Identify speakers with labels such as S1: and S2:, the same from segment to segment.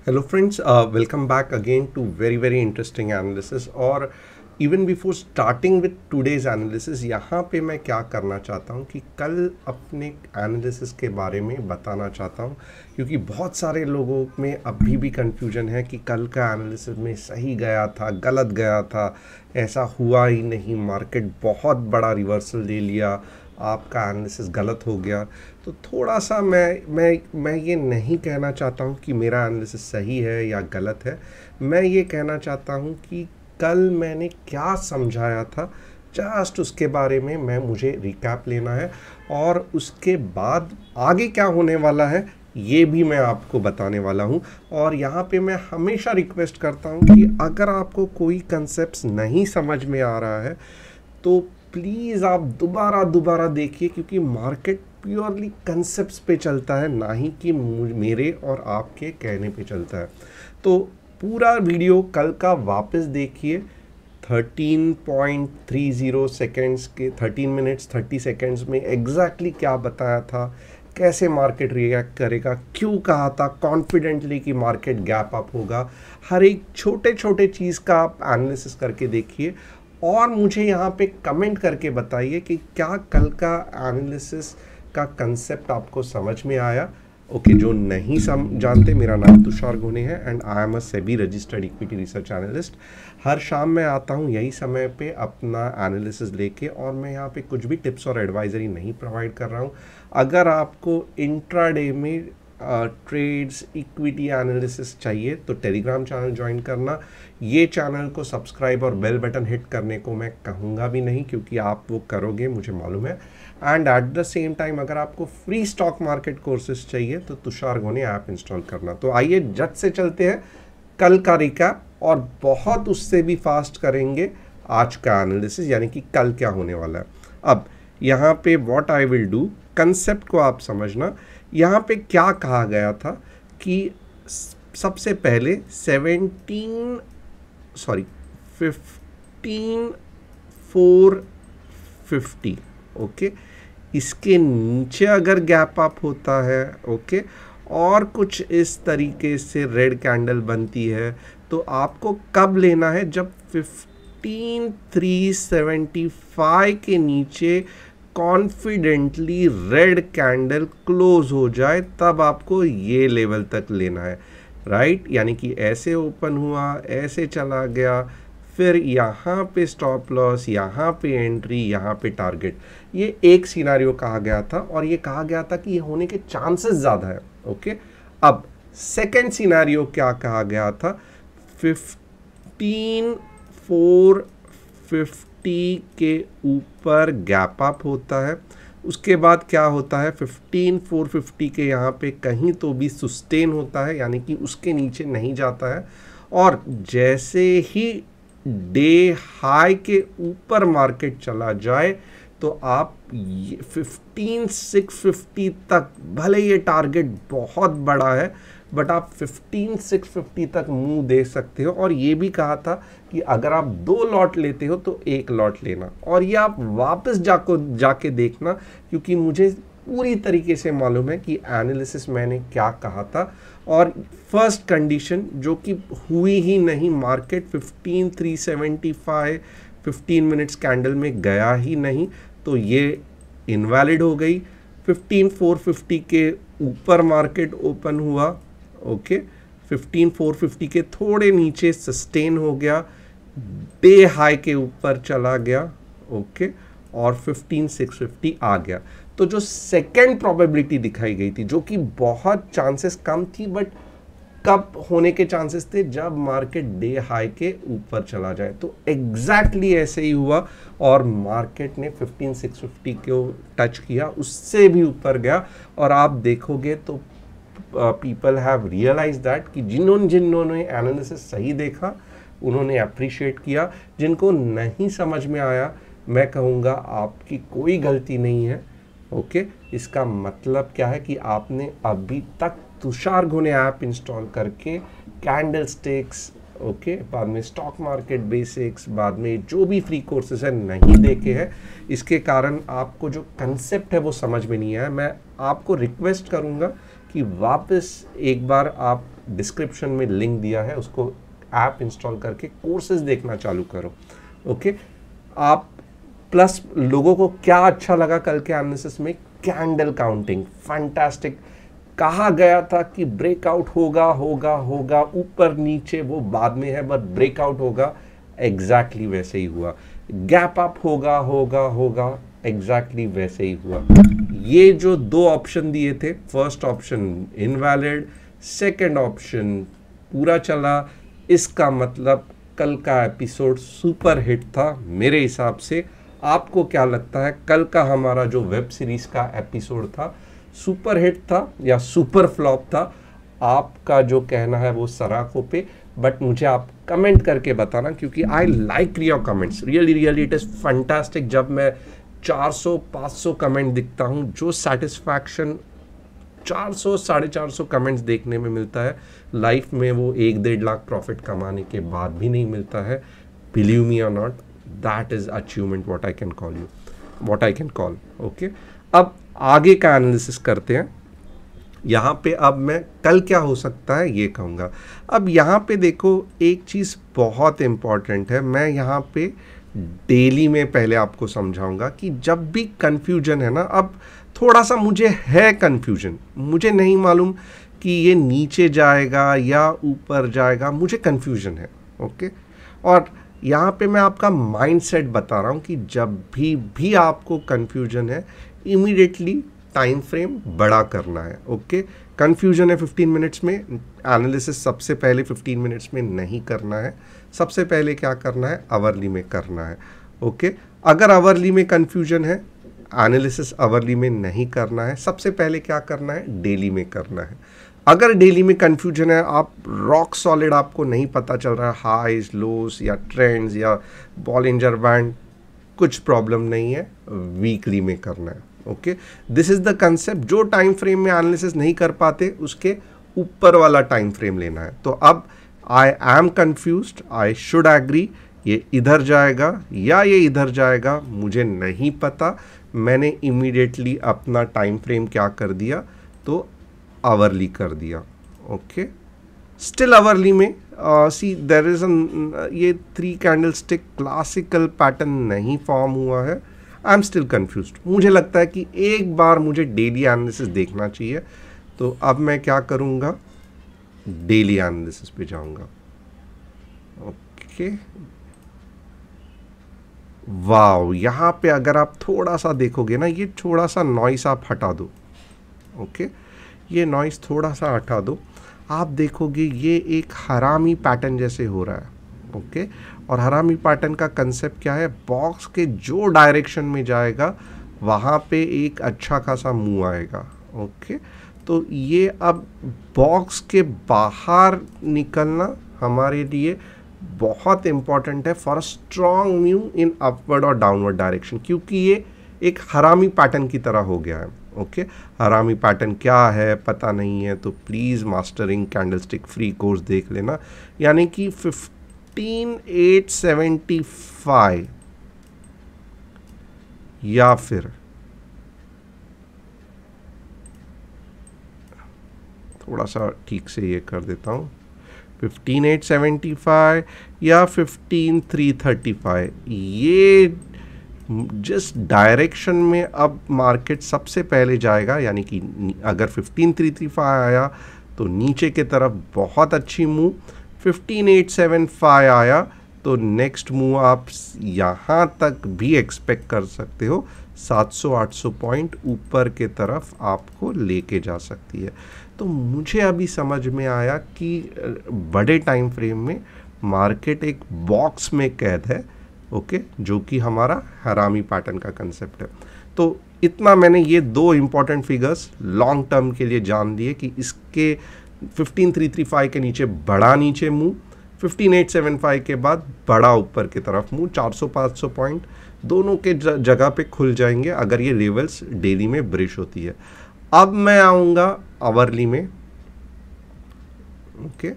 S1: Hello friends, welcome back again to very interesting analysis। और even before starting with today's analysis, यहाँ पे मैं क्या करना चाहता हूँ कि कल अपने एनालिसिस के बारे में बताना चाहता हूँ, क्योंकि बहुत सारे लोगों में अभी भी कंफ्यूजन है कि कल का एनालिसिस में सही गया था, गलत गया था, ऐसा हुआ ही नहीं, मार्केट बहुत बड़ा रिवर्सल दे लिया, आपका एनालिसिस गलत हो गया। तो थोड़ा सा मैं ये नहीं कहना चाहता हूँ कि मेरा एनालिसिस सही है या गलत है। मैं ये कहना चाहता हूँ कि कल मैंने क्या समझाया था, जस्ट उसके बारे में मुझे रिकैप लेना है, और उसके बाद आगे क्या होने वाला है ये भी मैं आपको बताने वाला हूँ। और यहाँ पे मैं हमेशा रिक्वेस्ट करता हूँ कि अगर आपको कोई कंसेप्ट नहीं समझ में आ रहा है तो प्लीज़ आप दोबारा देखिए, क्योंकि मार्केट प्योरली कंसेप्ट्स पे चलता है, ना ही कि मेरे और आपके कहने पे चलता है। तो पूरा वीडियो कल का वापस देखिए। 13.30 सेकेंड्स के 13 मिनट्स 30 सेकेंड्स में एग्जैक्टली क्या बताया था, कैसे मार्केट रिएक्ट करेगा, क्यों कहा था कॉन्फिडेंटली कि मार्केट गैप अप होगा। हर एक छोटे चीज़ का आप एनालिसिस करके देखिए और मुझे यहाँ पे कमेंट करके बताइए कि क्या कल का एनालिसिस का कंसेप्ट आपको समझ में आया। ओके, जो नहीं जानते, मेरा नाम तुषार घोने है and I am a SEBI registered equity research analyst. हर शाम मैं आता हूँ यही समय पे अपना एनालिसिस लेके, और मैं यहाँ पे कुछ भी टिप्स और एडवाइजरी नहीं प्रोवाइड कर रहा हूँ। अगर आपको इंट्राडे में ट्रेड्स इक्विटी एनालिसिस चाहिए तो टेलीग्राम चैनल ज्वाइन करना। ये चैनल को सब्सक्राइब और बेल बटन हिट करने को मैं कहूँगा भी नहीं, क्योंकि आप वो करोगे मुझे मालूम है। And at the same time अगर आपको फ्री स्टॉक मार्केट कोर्सेज चाहिए तो तुषार घोने ऐप इंस्टॉल करना। तो आइए झट से चलते हैं कल का रिकैप, और बहुत उससे भी फास्ट करेंगे आज का एनालिसिस, यानी कि कल क्या होने वाला है। अब यहाँ पे what I will do, concept को आप समझना। यहाँ पे क्या कहा गया था कि सबसे पहले 15,450, ओके, इसके नीचे अगर गैप अप होता है, ओके, और कुछ इस तरीके से रेड कैंडल बनती है, तो आपको कब लेना है, जब 15,375 के नीचे कॉन्फिडेंटली रेड कैंडल क्लोज हो जाए, तब आपको ये लेवल तक लेना है, राइट। यानी कि ऐसे ओपन हुआ, ऐसे चला गया, फिर यहाँ पे स्टॉप लॉस, यहाँ पे एंट्री, यहाँ पे टारगेट। ये एक सिनेरियो कहा गया था, और ये कहा गया था कि ये होने के चांसेस ज़्यादा है, ओके। अब सेकेंड सिनेरियो क्या कहा गया था, 15,450 के ऊपर गैप अप होता है, उसके बाद क्या होता है, 15,450 के यहाँ पे कहीं तो भी सस्टेन होता है, यानी कि उसके नीचे नहीं जाता है, और जैसे ही डे हाई के ऊपर मार्केट चला जाए तो आप 15,650 तक, भले ये टारगेट बहुत बड़ा है, बट आप 15,650 तक मुंह दे सकते हो। और ये भी कहा था कि अगर आप 2 लॉट लेते हो तो 1 लॉट लेना, और ये आप वापस जाके देखना, क्योंकि मुझे पूरी तरीके से मालूम है कि एनालिसिस मैंने क्या कहा था। और फर्स्ट कंडीशन जो कि हुई ही नहीं, मार्केट 15,375 15 मिनट्स कैंडल में गया ही नहीं, तो ये इनवैलिड हो गई। 15,450 के ऊपर मार्केट ओपन हुआ, ओके, 15,450 के थोड़े नीचे सस्टेन हो गया, डे हाई के ऊपर चला गया, ओके, और 15,650 आ गया। तो जो सेकेंड प्रोबेबिलिटी दिखाई गई थी, जो कि बहुत चांसेस कम थी, बट कब होने के चांसेस थे, जब मार्केट डे हाई के ऊपर चला जाए। तो एग्जैक्टली ऐसे ही हुआ, और मार्केट ने 15,650 को टच किया, उससे भी ऊपर गया। और आप देखोगे तो पीपल हैव रियलाइज दैट कि जिन्होंने एनालिसिस सही देखा उन्होंने अप्रिशिएट किया, जिनको नहीं समझ में आया, मैं कहूँगा आपकी कोई गलती नहीं है, ओके। इसका मतलब क्या है कि आपने अभी तक तुषार घोने ऐप इंस्टॉल करके कैंडल स्टिक्स, ओके, बाद में स्टॉक मार्केट बेसिक्स, बाद में जो भी फ्री कोर्सेज है नहीं देखे हैं। इसके कारण आपको जो कंसेप्ट है वो समझ में नहीं आया। मैं आपको रिक्वेस्ट करूँगा कि वापस एक बार आप डिस्क्रिप्शन में लिंक दिया है, उसको ऐप इंस्टॉल करके कोर्सेज देखना चालू करो। ओके, आप प्लस लोगों को क्या अच्छा लगा कल के एनालिसिस में? Candle counting, fantastic. कहा गया था कि ब्रेकआउट होगा होगा होगा, ऊपर नीचे वो बाद में है, बट ब्रेकआउट होगा, एग्जैक्टली वैसे ही हुआ। गैप अप होगा होगा होगा, एग्जैक्टली वैसे ही हुआ। ये जो दो ऑप्शन दिए थे, first option invalid, second option पूरा चला, इसका मतलब कल का एपिसोड सुपर हिट था मेरे हिसाब से। आपको क्या लगता है, कल का हमारा जो वेब सीरीज का एपिसोड था सुपर हिट था या सुपर फ्लॉप था? आपका जो कहना है वो सराखों पे, बट मुझे आप कमेंट करके बताना, क्योंकि I like your comments, really really it is fantastic. जब मैं 400-500 कमेंट दिखता हूँ, जो सेटिस्फैक्शन 400-450 कमेंट्स देखने में मिलता है लाइफ में, वो 1-1.5 लाख प्रॉफिट कमाने के बाद भी नहीं मिलता है। बिलीव मी और not, that is achievement what I can call. Okay, अब आगे का एनालिसिस करते हैं। यहाँ पे अब मैं कल क्या हो सकता है ये कहूँगा। अब यहाँ पे देखो, एक चीज़ बहुत इम्पॉर्टेंट है, मैं यहाँ पे डेली में पहले आपको समझाऊंगा कि जब भी कन्फ्यूजन है ना, अब थोड़ा सा मुझे है कन्फ्यूजन, मुझे नहीं मालूम कि ये नीचे जाएगा या ऊपर जाएगा, मुझे कन्फ्यूजन है। ओके, और यहाँ पे मैं आपका माइंडसेट बता रहा हूँ कि जब भी आपको कन्फ्यूजन है, इमीडिएटली टाइम फ्रेम बड़ा करना है। ओके, कन्फ्यूजन है 15 मिनट्स में, एनालिसिस सबसे पहले 15 मिनट्स में नहीं करना है, सबसे पहले क्या करना है, आवरली में करना है। ओके, अगर आवरली में कन्फ्यूजन है, एनालिसिस आवरली में नहीं करना है, सबसे पहले क्या करना है, डेली में करना है। अगर डेली में कन्फ्यूजन है, आप रॉक सॉलिड, आपको नहीं पता चल रहा है हाईज लोस या ट्रेंड्स या बॉलिंजर बैंड, कुछ प्रॉब्लम नहीं है, वीकली में करना है। Okay, this is the concept. जो टाइम फ्रेम में एनालिसिस नहीं कर पाते, उसके ऊपर वाला टाइम फ्रेम लेना है। तो अब I am confused, I should agree, ये इधर जाएगा या ये इधर जाएगा, मुझे नहीं पता। मैंने इमीडिएटली अपना टाइम फ्रेम क्या कर दिया, तो आवरली कर दिया। ओके, स्टिल आवरली में सी देयर इज ये 3 कैंडल स्टिक क्लासिकल पैटर्न नहीं फॉर्म हुआ है। I am still confused. मुझे लगता है कि एक बार मुझे डेली एनालिसिस देखना चाहिए, तो अब मैं क्या करूँगा, डेली एनालिसिस पे जाऊँगा। ओके, वाओ, यहाँ पे अगर आप थोड़ा सा देखोगे ना, ये थोड़ा सा नॉइस आप हटा दो। ओके, ये नॉइस थोड़ा सा हटा दो, आप देखोगे ये एक हरामी पैटर्न जैसे हो रहा है। ओके, और हरामी पैटर्न का कंसेप्ट क्या है, बॉक्स के जो डायरेक्शन में जाएगा वहाँ पे एक अच्छा खासा मूव आएगा। ओके, तो ये अब बॉक्स के बाहर निकलना हमारे लिए बहुत इम्पॉर्टेंट है for a strong move in upward और डाउनवर्ड डायरेक्शन, क्योंकि ये एक हरामी पैटर्न की तरह हो गया है। ओके, हरामी पैटर्न क्या है पता नहीं है तो please mastering candlestick free course देख लेना। यानी कि 15,875 या फिर थोड़ा सा ठीक से ये कर देता हूँ, 15,875 या 15,335, ये जिस डायरेक्शन में अब मार्केट सबसे पहले जाएगा, यानी कि अगर 15,335 आया तो नीचे के तरफ बहुत अच्छी मूव, 15,875 आया तो नेक्स्ट मूव आप यहाँ तक भी एक्सपेक्ट कर सकते हो, 700-800 पॉइंट ऊपर के तरफ आपको लेके जा सकती है। तो मुझे अभी समझ में आया कि बड़े टाइम फ्रेम में मार्केट एक बॉक्स में कैद है। ओके, जो कि हमारा हरामी पैटर्न का कंसेप्ट है। तो इतना मैंने ये 2 इंपॉर्टेंट फिगर्स लॉन्ग टर्म के लिए जान लिए कि इसके 15,335 के नीचे बड़ा नीचे मूव, 15,875 के बाद बड़ा ऊपर की तरफ मूव, 400-500 पॉइंट दोनों के जगह पे खुल जाएंगे अगर ये लेवल्स डेली में ब्रिश होती है। अब मैं आऊँगा आवरली में। ओके,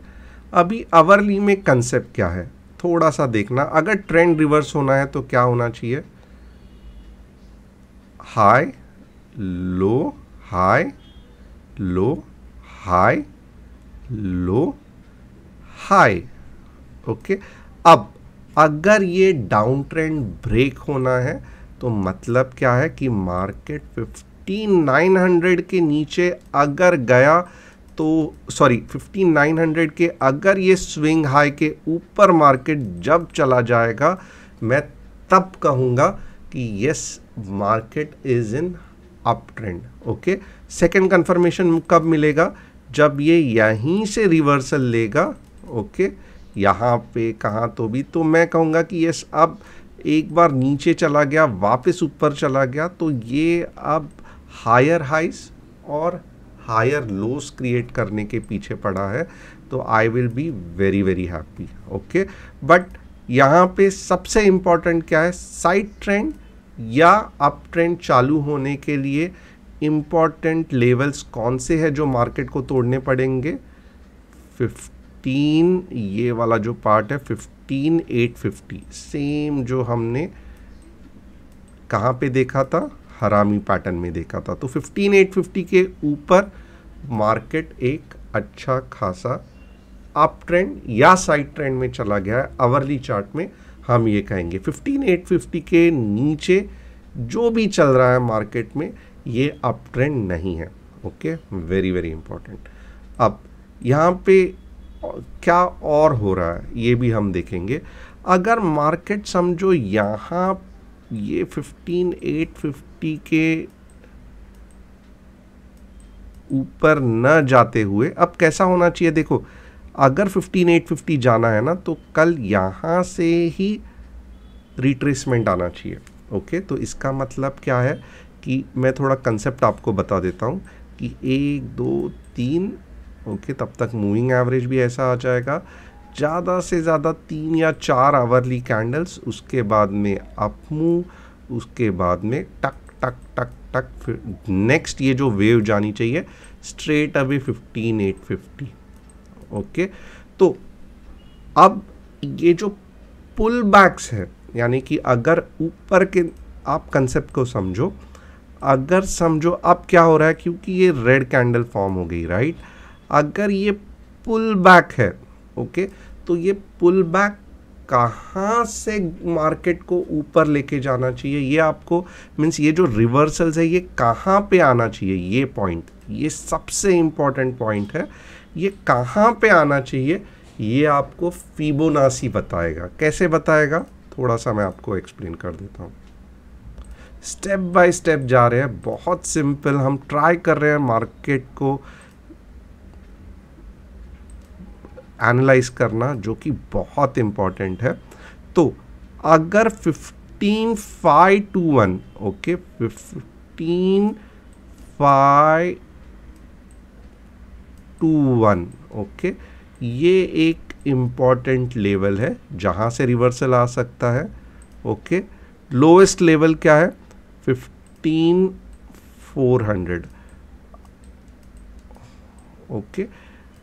S1: अभी आवरली में कंसेप्ट क्या है थोड़ा सा देखना। अगर ट्रेंड रिवर्स होना है तो क्या होना चाहिए, high low high low high low high. Okay, अब अगर ये डाउन ट्रेंड ब्रेक होना है तो मतलब क्या है कि मार्केट 15,900 के नीचे अगर गया तो 15,900 के अगर ये स्विंग हाई के ऊपर मार्केट जब चला जाएगा, मैं तब कहूँगा कि yes market is in up trend. Okay, second confirmation कब मिलेगा? जब ये यहीं से रिवर्सल लेगा, ओके, यहाँ पे कहाँ तो भी, तो मैं कहूँगा कि यस अब एक बार नीचे चला गया वापस ऊपर चला गया तो ये अब हायर हाइज और हायर लोस क्रिएट करने के पीछे पड़ा है, तो I will be very very happy. Okay, but यहाँ पे सबसे इम्पॉर्टेंट क्या है? साइड ट्रेंड या अप ट्रेंड चालू होने के लिए इम्पॉर्टेंट लेवल्स कौन से हैं जो मार्केट को तोड़ने पड़ेंगे? 15, ये वाला जो पार्ट है 15,850, सेम जो हमने कहाँ पे देखा था? हरामी पैटर्न में देखा था। तो 15,850 के ऊपर मार्केट एक अच्छा खासा अप ट्रेंड या साइड ट्रेंड में चला गया है। आवरली चार्ट में हम ये कहेंगे 15,850 के नीचे जो भी चल रहा है मार्केट में ये अप ट्रेंड नहीं है। Okay, very very important. अब यहाँ पे क्या और हो रहा है ये भी हम देखेंगे। अगर मार्केट समझो यहाँ ये 15,850 के ऊपर न जाते हुए अब कैसा होना चाहिए? देखो, अगर 15,850 जाना है ना तो कल यहाँ से ही रिट्रेसमेंट आना चाहिए। ओके, तो इसका मतलब क्या है कि मैं थोड़ा कंसेप्ट आपको बता देता हूँ कि 1 2 3, ओके, तब तक मूविंग एवरेज भी ऐसा आ जाएगा, ज़्यादा से ज़्यादा 3 या 4 आवरली कैंडल्स, उसके बाद में अप मूव, उसके बाद में टक टक टक टक, फिर नेक्स्ट ये जो वेव जानी चाहिए स्ट्रेट अवे 15,850। ओके, तो अब ये जो पुल बैक्स है, यानी कि अगर ऊपर के आप कंसेप्ट को समझो, अगर समझो अब क्या हो रहा है, क्योंकि ये रेड कैंडल फॉर्म हो गई, राइट, अगर ये पुल बैक है, ओके, तो ये पुल बैक कहाँ से मार्केट को ऊपर लेके जाना चाहिए, ये आपको मीन्स ये जो रिवर्सल्स है ये कहाँ पे आना चाहिए, ये पॉइंट, ये सबसे इम्पॉर्टेंट पॉइंट है, ये कहाँ पे आना चाहिए ये आपको फिबोनाची बताएगा। कैसे बताएगा? थोड़ा सा मैं आपको एक्सप्लेन कर देता हूँ। स्टेप बाय स्टेप जा रहे हैं, बहुत सिंपल, हम ट्राई कर रहे हैं मार्केट को एनालाइज करना, जो कि बहुत इम्पॉर्टेंट है। तो अगर 15,521, ओके, 15,521, ओके, ये एक इम्पॉर्टेंट लेवल है जहाँ से रिवर्सल आ सकता है। ओके, लोएस्ट लेवल क्या है? 15,400। ओके,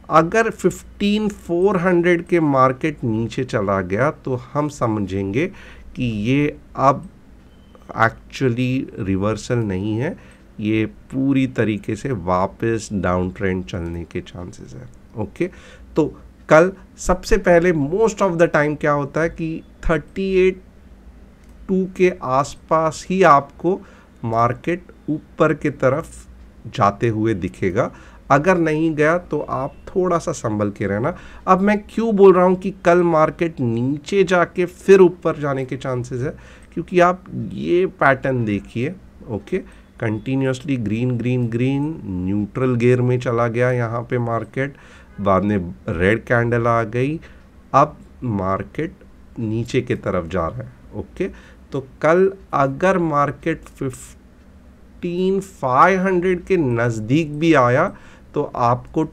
S1: अगर 15,400 के मार्केट नीचे चला गया तो हम समझेंगे कि ये अब एक्चुअली रिवर्सल नहीं है, ये पूरी तरीके से वापस डाउन ट्रेंड चलने के चांसेस है। ओके, तो कल सबसे पहले मोस्ट ऑफ द टाइम क्या होता है कि 38.2 के आसपास ही आपको मार्केट ऊपर की तरफ जाते हुए दिखेगा। अगर नहीं गया तो आप थोड़ा सा संभल के रहना। अब मैं क्यों बोल रहा हूँ कि कल मार्केट नीचे जाके फिर ऊपर जाने के चांसेस है, क्योंकि आप ये पैटर्न देखिए, okay, continuously green green green neutral gear में चला गया यहाँ पे मार्केट, बाद में रेड कैंडल आ गई, अब मार्केट नीचे की तरफ जा रहा है। ओके, तो कल अगर मार्केट 15,500 के नज़दीक भी आया तो आपको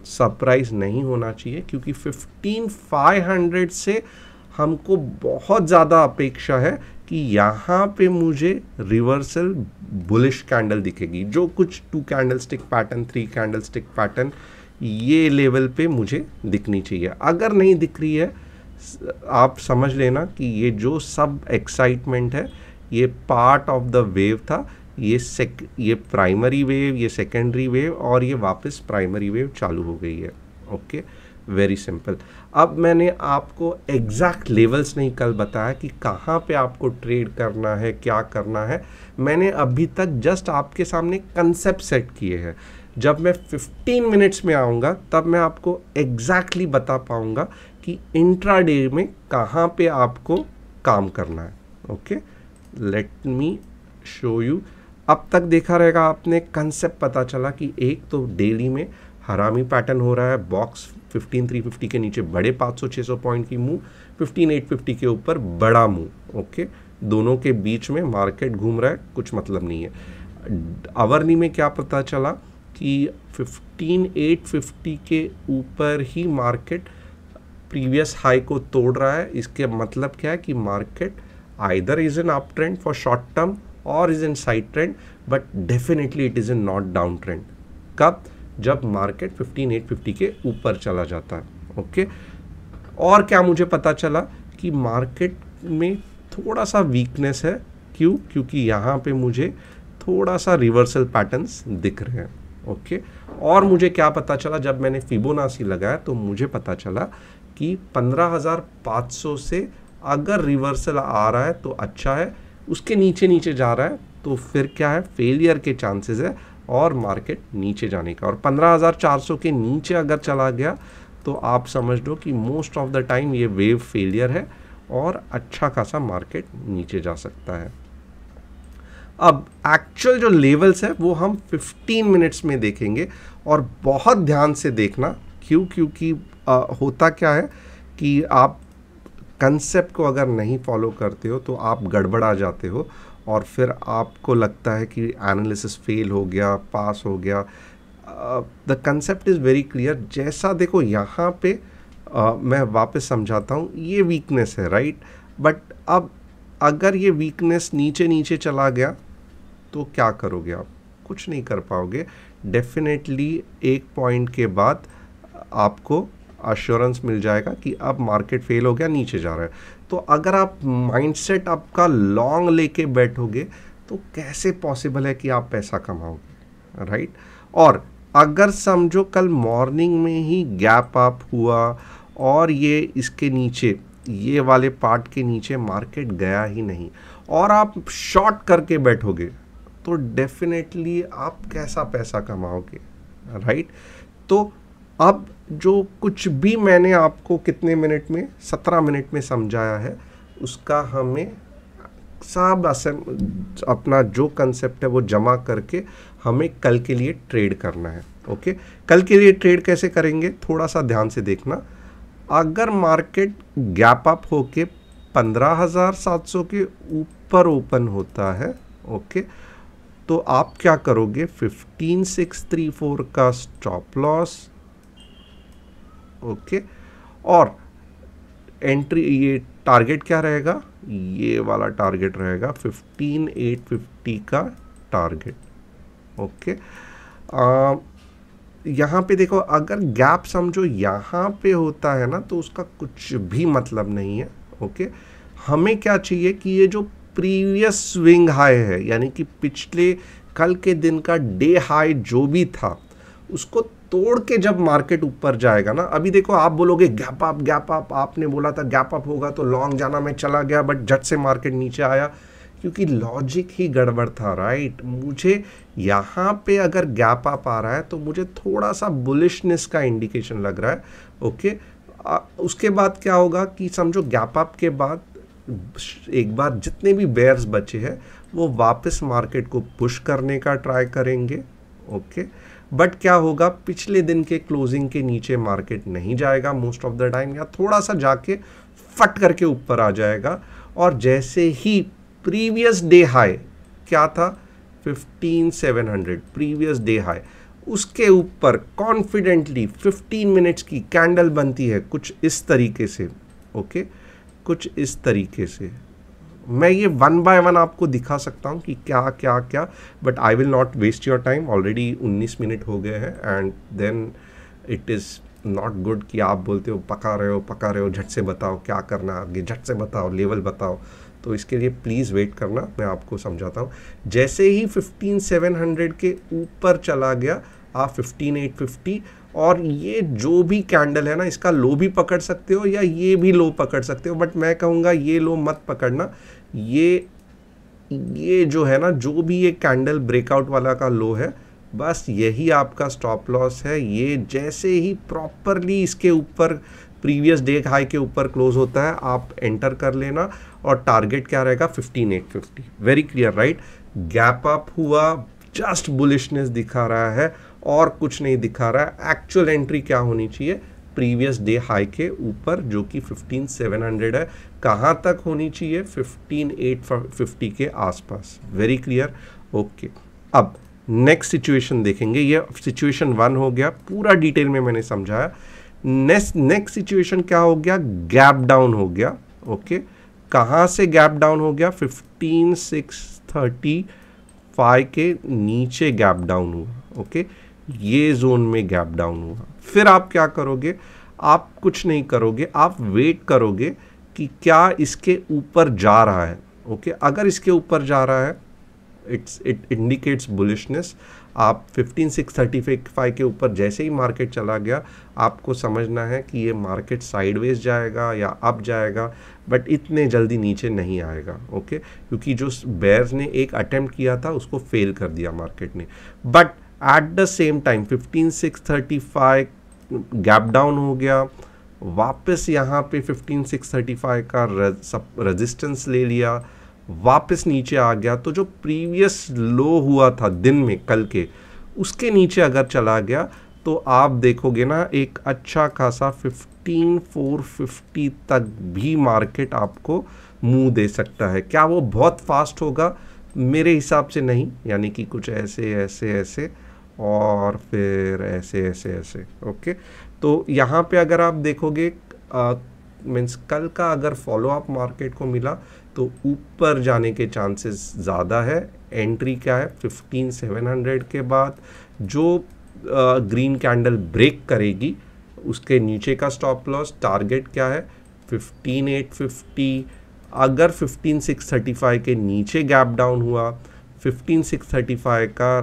S1: सरप्राइज नहीं होना चाहिए, क्योंकि 15,500 से हमको बहुत ज़्यादा अपेक्षा है कि यहाँ पे मुझे रिवर्सल बुलिश कैंडल दिखेगी, जो कुछ 2 कैंडलस्टिक पैटर्न, 3 कैंडलस्टिक पैटर्न, ये लेवल पे मुझे दिखनी चाहिए। अगर नहीं दिख रही है, आप समझ लेना कि ये जो सब एक्साइटमेंट है ये पार्ट ऑफ द वेव था, ये प्राइमरी वेव, ये सेकेंडरी वेव, और ये वापस प्राइमरी वेव चालू हो गई है। Okay, very simple. अब मैंने आपको एग्जैक्ट लेवल्स नहीं कल बताया कि कहाँ पे आपको ट्रेड करना है, क्या करना है। मैंने अभी तक जस्ट आपके सामने कंसेप्ट सेट किए हैं। जब मैं 15 मिनट्स में आऊँगा तब मैं आपको एग्जैक्टली बता पाऊँगा कि इंट्राडे में कहाँ पे आपको काम करना है। Okay, let me show you. अब तक देखा रहेगा आपने, कंसेप्ट पता चला कि एक तो डेली में हरामी पैटर्न हो रहा है, बॉक्स 15350 के नीचे बड़े 500-600 पॉइंट की मूव, 15850 के ऊपर बड़ा मूव। ओके, दोनों के बीच में मार्केट घूम रहा है, कुछ मतलब नहीं है। आवरनी में क्या पता चला कि 15850 के ऊपर ही मार्केट प्रीवियस हाई को तोड़ रहा है। इसके मतलब क्या है कि market either is in up trend for short term और is in side trend, but definitely it is in not down trend. कब? जब मार्केट 15850 के ऊपर चला जाता है। ओके, और क्या मुझे पता चला कि मार्केट में थोड़ा सा वीकनेस है। क्यों? क्योंकि यहाँ पे मुझे थोड़ा सा रिवर्सल पैटर्न्स दिख रहे हैं। ओके, और मुझे क्या पता चला, जब मैंने फिबोनाची लगाया तो मुझे पता चला कि 15,500 से अगर रिवर्सल आ रहा है तो अच्छा है, उसके नीचे नीचे जा रहा है तो फिर क्या है, फेलियर के चांसेस है और मार्केट नीचे जाने का। और 15,400 के नीचे अगर चला गया तो आप समझ लो कि मोस्ट ऑफ द टाइम ये वेव फेलियर है और अच्छा खासा मार्केट नीचे जा सकता है। अब एक्चुअल जो लेवल्स है वो हम 15 मिनट्स में देखेंगे, और बहुत ध्यान से देखना। क्यों? क्योंकि होता क्या है कि आप कंसेप्ट को अगर नहीं फॉलो करते हो तो आप गड़बड़ा जाते हो और फिर आपको लगता है कि एनालिसिस फेल हो गया, पास हो गया। The concept is very clear. जैसा देखो यहाँ पे मैं वापस समझाता हूँ, ये वीकनेस है, राइट? बट अब अगर ये वीकनेस नीचे नीचे चला गया तो क्या करोगे आप? कुछ नहीं कर पाओगे। डेफिनेटली एक पॉइंट के बाद आपको अश्योरेंस मिल जाएगा कि अब मार्केट फेल हो गया, नीचे जा रहा है। तो अगर आप माइंडसेट आपका लॉन्ग लेके बैठोगे तो कैसे पॉसिबल है कि आप पैसा कमाओगे, राइट? और अगर समझो कल मॉर्निंग में ही गैप अप हुआ और ये इसके नीचे, ये वाले पार्ट के नीचे मार्केट गया ही नहीं और आप शॉर्ट करके बैठोगे तो डेफिनेटली आप कैसा पैसा कमाओगे, राइट? तो अब जो कुछ भी मैंने आपको कितने मिनट में, 17 मिनट में समझाया है, उसका हमें सब अपना जो कंसेप्ट है वो जमा करके हमें कल के लिए ट्रेड करना है। ओके, कल के लिए ट्रेड कैसे करेंगे थोड़ा सा ध्यान से देखना। अगर मार्केट गैप अप होके 15,700 के ऊपर ओपन होता है, ओके, तो आप क्या करोगे, 15,634 का स्टॉप लॉस, ओके, और एंट्री, ये टारगेट क्या रहेगा, ये वाला टारगेट रहेगा 15,850 का टारगेट। ओके, यहाँ पे देखो, अगर गैप समझो यहाँ पे होता है ना तो उसका कुछ भी मतलब नहीं है। ओके, हमें क्या चाहिए कि ये जो प्रीवियस स्विंग हाई है, यानी कि पिछले कल के दिन का डे हाई जो भी था, उसको तोड़ के जब मार्केट ऊपर जाएगा ना, अभी देखो आप बोलोगे गैप अप, आपने बोला था गैप अप होगा तो लॉन्ग जाना, मैं चला गया, बट झट से मार्केट नीचे आया क्योंकि लॉजिक ही गड़बड़ था, राइट? मुझे यहाँ पे अगर गैप अप आ रहा है तो मुझे थोड़ा सा बुलिशनेस का इंडिकेशन लग रहा है। ओके, उसके बाद क्या होगा कि समझो गैप अप के बाद एक बार जितने भी बेयर्स बचे हैं वो वापस मार्केट को पुश करने का ट्राई करेंगे। ओके, बट क्या होगा, पिछले दिन के क्लोजिंग के नीचे मार्केट नहीं जाएगा मोस्ट ऑफ द टाइम, या थोड़ा सा जाके फट करके ऊपर आ जाएगा। और जैसे ही प्रीवियस डे हाई क्या था, 15,700 प्रीवियस डे हाई, उसके ऊपर कॉन्फिडेंटली 15 मिनट्स की कैंडल बनती है कुछ इस तरीके से। ओके, कुछ इस तरीके से मैं ये वन बाय वन आपको दिखा सकता हूँ कि क्या क्या क्या, but I will not waste your time. Already 19 minute हो गए हैं and then it is not good कि आप बोलते हो पका रहे हो, झट से बताओ क्या करना है आगे, झट से बताओ, लेवल बताओ। तो इसके लिए प्लीज़ वेट करना, मैं आपको समझाता हूँ। जैसे ही 15,700 के ऊपर चला गया आप 15,850 और ये जो भी कैंडल है ना, इसका लो भी पकड़ सकते हो या ये भी लो पकड़ सकते हो, बट मैं कहूँगा ये लो मत पकड़ना। ये जो है ना, जो भी ये कैंडल ब्रेकआउट वाला का लो है, बस यही आपका स्टॉप लॉस है। ये जैसे ही प्रॉपरली इसके ऊपर प्रीवियस डे हाई के ऊपर क्लोज होता है आप एंटर कर लेना, और टारगेट क्या रहेगा 15,850। Very clear right. Gap up हुआ, जस्ट बुलिशनेस दिखा रहा है और कुछ नहीं दिखा रहा है। एक्चुअल एंट्री क्या होनी चाहिए, प्रीवियस डे हाई के ऊपर जो कि 15,700 है। कहाँ तक होनी चाहिए, 15,850 के आसपास। Very clear, okay. अब नेक्स्ट सिचुएशन देखेंगे। ये सिचुएशन 1 हो गया, पूरा डिटेल में मैंने समझाया। नेक्स्ट सिचुएशन क्या हो गया, गैप डाउन हो गया। ओके, कहाँ से गैप डाउन हो गया, 15,635 के नीचे गैप डाउन हुआ। ओके, ये जोन में गैप डाउन हुआ। फिर आप क्या करोगे, आप कुछ नहीं करोगे, आप वेट करोगे कि क्या इसके ऊपर जा रहा है। ओके, अगर इसके ऊपर जा रहा है इट इंडिकेट्स बुलिशनेस। आप 15,635 के ऊपर जैसे ही मार्केट चला गया, आपको समझना है कि ये मार्केट साइडवेज जाएगा या अप जाएगा, बट इतने जल्दी नीचे नहीं आएगा। ओके, क्योंकि जो बेयर्स ने एक अटेम्प्ट किया था उसको फेल कर दिया मार्केट ने। But at the same time 15,635 gap down हो गया, वापस यहाँ पे 15,635 का रेजिस्टेंस ले लिया, वापस नीचे आ गया। तो जो प्रीवियस लो हुआ था दिन में कल के, उसके नीचे अगर चला गया तो आप देखोगे ना एक अच्छा खासा 15,450 तक भी मार्केट आपको मुंह दे सकता है। क्या वो बहुत फास्ट होगा, मेरे हिसाब से नहीं, यानी कि कुछ ऐसे ऐसे ऐसे और फिर ऐसे ऐसे ऐसे। ओके, तो यहाँ पे अगर आप देखोगे मीन्स कल का अगर फॉलो अप मार्केट को मिला तो ऊपर जाने के चांसेस ज़्यादा है। एंट्री क्या है, 15,700 के बाद जो ग्रीन कैंडल ब्रेक करेगी उसके नीचे का स्टॉप लॉस। टारगेट क्या है 15,850। अगर 15,635 के नीचे गैप डाउन हुआ, 15,635 का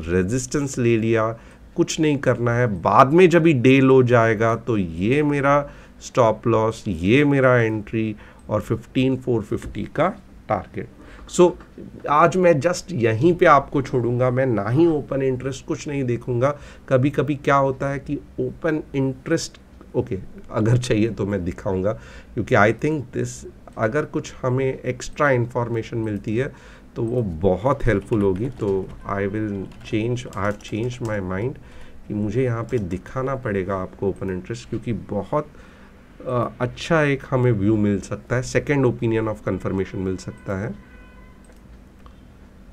S1: रेजिस्टेंस ले लिया, कुछ नहीं करना है। बाद में जब ही डे लो जाएगा तो ये मेरा स्टॉप लॉस, ये मेरा एंट्री और 15,450 का टारगेट। सो आज मैं जस्ट यहीं पे आपको छोड़ूंगा, मैं ना ही ओपन इंटरेस्ट कुछ नहीं देखूंगा। कभी कभी क्या होता है कि ओपन इंटरेस्ट ओके अगर चाहिए तो मैं दिखाऊंगा, क्योंकि आई थिंक दिस अगर कुछ हमें एक्स्ट्रा इन्फॉर्मेशन मिलती है तो वो बहुत हेल्पफुल होगी। तो I have change my mind कि मुझे यहाँ पे दिखाना पड़ेगा आपको ओपन इंटरेस्ट, क्योंकि बहुत अच्छा एक हमें व्यू मिल सकता है, सेकेंड ओपिनियन ऑफ कंफर्मेशन मिल सकता है।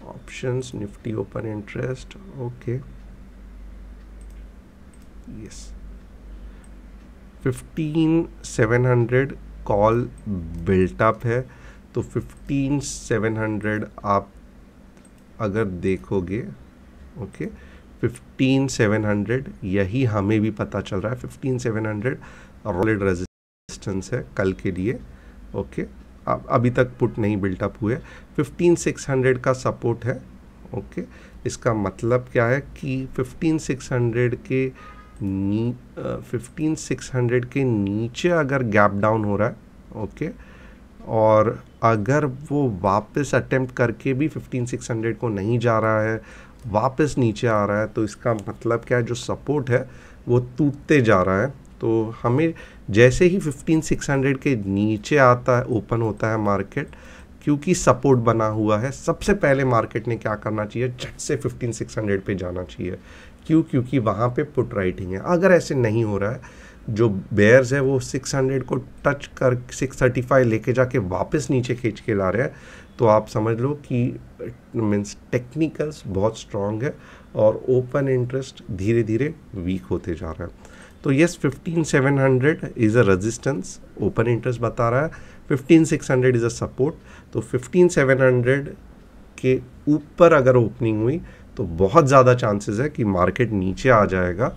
S1: Options Nifty open interest, okay yes 15,700 call built up है। तो 15,700 आप अगर देखोगे, ओके 15,700 यही हमें भी पता चल रहा है 15,700 सॉलिड रेजिस्टेंस है कल के लिए। ओके, अभी तक पुट नहीं बिल्टअप हुए। 15,600 का सपोर्ट है। ओके, इसका मतलब क्या है कि 15,600 के नीचे अगर गैप डाउन हो रहा है, ओके, और अगर वो वापस अटेम्प्ट करके भी 15,600 को नहीं जा रहा है, वापस नीचे आ रहा है, तो इसका मतलब क्या है, जो सपोर्ट है वो टूटते जा रहा है। तो हमें जैसे ही 15,600 के नीचे आता है, ओपन होता है मार्केट, क्योंकि सपोर्ट बना हुआ है, सबसे पहले मार्केट ने क्या करना चाहिए, झट से 15,600 पे जाना चाहिए। क्योंकि वहाँ पे पुट राइटिंग है। अगर ऐसे नहीं हो रहा है, जो बेयर्स है वो 600 को टच कर 635 लेके जाके वापस नीचे खींच के ला रहे हैं, तो आप समझ लो कि मीन्स टेक्निकल्स बहुत स्ट्रॉन्ग है और ओपन इंटरेस्ट धीरे धीरे वीक होते जा रहा है। तो yes 15,700 is a resistance, open interest बता रहा है, 15,600 इज़ अ सपोर्ट। तो 15,700 के ऊपर अगर ओपनिंग हुई तो बहुत ज़्यादा चांसेस है कि मार्केट नीचे आ जाएगा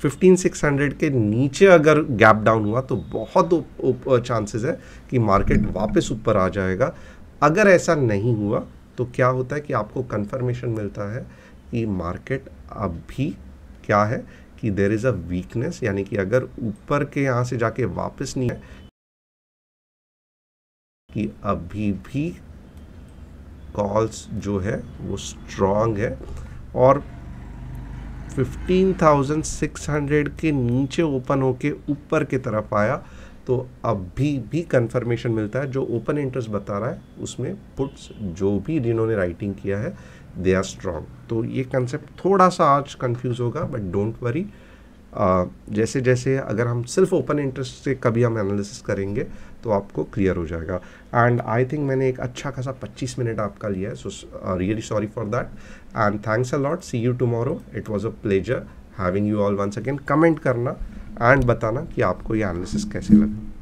S1: 15600 के नीचे अगर गैप डाउन हुआ तो बहुत चांसेस है कि मार्केट वापस ऊपर आ जाएगा। अगर ऐसा नहीं हुआ तो क्या होता है कि आपको कंफर्मेशन मिलता है कि मार्केट अभी क्या है कि देयर इज़ अ वीकनेस, यानी कि अगर ऊपर के यहाँ से जाके वापस नहीं है कि अभी भी कॉल्स जो है वो स्ट्रांग है और 15,600 के नीचे ओपन होके ऊपर की तरफ आया तो अभी भी कंफर्मेशन मिलता है। जो ओपन इंटरेस्ट बता रहा है उसमें पुट्स जो भी जिन्होंने राइटिंग किया है दे आर स्ट्रांग। तो ये कंसेप्ट थोड़ा सा आज कंफ्यूज होगा बट डोंट वरी, जैसे जैसे अगर हम सिर्फ ओपन इंटरेस्ट से कभी हम एनालिसिस करेंगे तो आपको क्लियर हो जाएगा। एंड आई थिंक मैंने एक अच्छा खासा 25 मिनट आपका लिया है, so really sorry for that and thanks a lot. See you tomorrow, it was a pleasure having you all once again. Comment करना एंड बताना कि आपको ये एनालिसिस कैसे लगा।